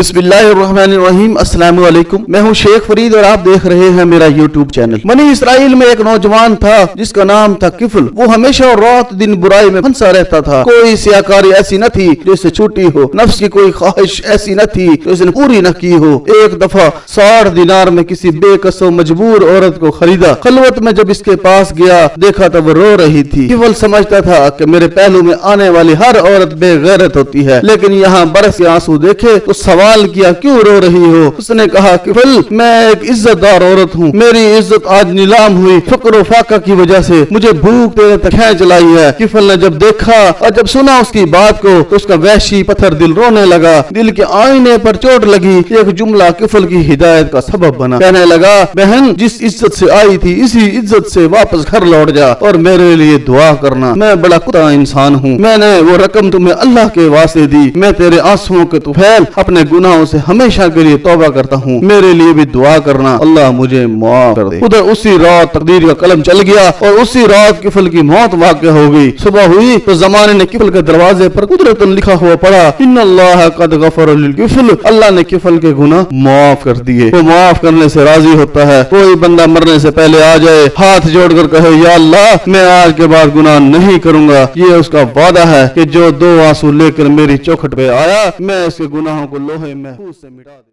بسم اللہ الرحمن الرحیم۔ السلام علیکم، میں ہوں شیخ فرید اور آپ دیکھ رہے ہیں میرا یوٹیوب چینل۔ بنی اسرائیل میں ایک نوجوان تھا جس کا نام تھا کفل۔ وہ ہمیشہ رات دن برائی میں پھنسا رہتا تھا۔ کوئی سیاکاری ایسی نہ تھی جو اسے چھوٹی ہو، نفس کی کوئی خواہش ایسی نہ تھی جو اس نے پوری نہ کی ہو۔ ایک دفعہ 60 دینار میں کسی بے کس و مجبور عورت کو خریدا۔ خلوت میں جب اس کے پاس گیا دیکھا تو وہ رو رہی تھی۔ کفل سمجھتا تھا کہ میرے پہلو میں آنے والی ہر عورت بے غیرت ہوتی ہے، لیکن یہاں برس کے آنسو دیکھے تو سوال کیا کیوں رو رہی ہو؟ اس نے کہا کفل، میں ایک عزت دار عورت ہوں، میری عزت آج نیلام ہوئی، فقر و فاقہ کی وجہ سے مجھے بھوک تیرے تک کھینچ لائی ہے۔ کفل نے جب دیکھا اور جب سنا اس کی بات کو تو اس کا وحشی پتھر دل رونے لگا۔ دل کے آئینے پر چوٹ لگی۔ ایک جملہ کفل کی ہدایت کا سبب بنا۔ کہنے لگا بہن، جس عزت سے آئی تھی اسی عزت سے واپس گھر لوٹ جا اور میرے لیے دعا کرنا۔ میں بڑا کتا انسان ہوں، میں نے وہ رقم تمہیں اللہ کے واسطے دی، میں تیرے آنسوؤں کے طفیل اپنے گناہوں سے ہمیشہ کے لیے توبہ کرتا ہوں، میرے لیے بھی دعا کرنا، اللہ مجھے معاف کر دے۔ ادھر اسی رات تقدیر کا قلم چل گیا اور اسی رات کفل کی موت واقع ہو گئی۔ صبح ہوئی تو زمانے نے کفل کے دروازے پر قدرتاً لکھا ہوا پڑھا، ان اللہ قد غفر للکفل، اللہ نے کفل کے گناہ معاف کر دیے۔ وہ معاف کرنے سے راضی ہوتا ہے۔ کوئی بندہ مرنے سے پہلے آ جائے، ہاتھ جوڑ کر کہے یا اللہ میں آج کے بعد گناہ نہیں کروں گا، یہ اس کا وعدہ ہے کہ جو 2 آنسو لے کر میری چوکھٹ پہ آیا میں اس کے گناہوں کو لوہے محفوظ سے مٹا دوں۔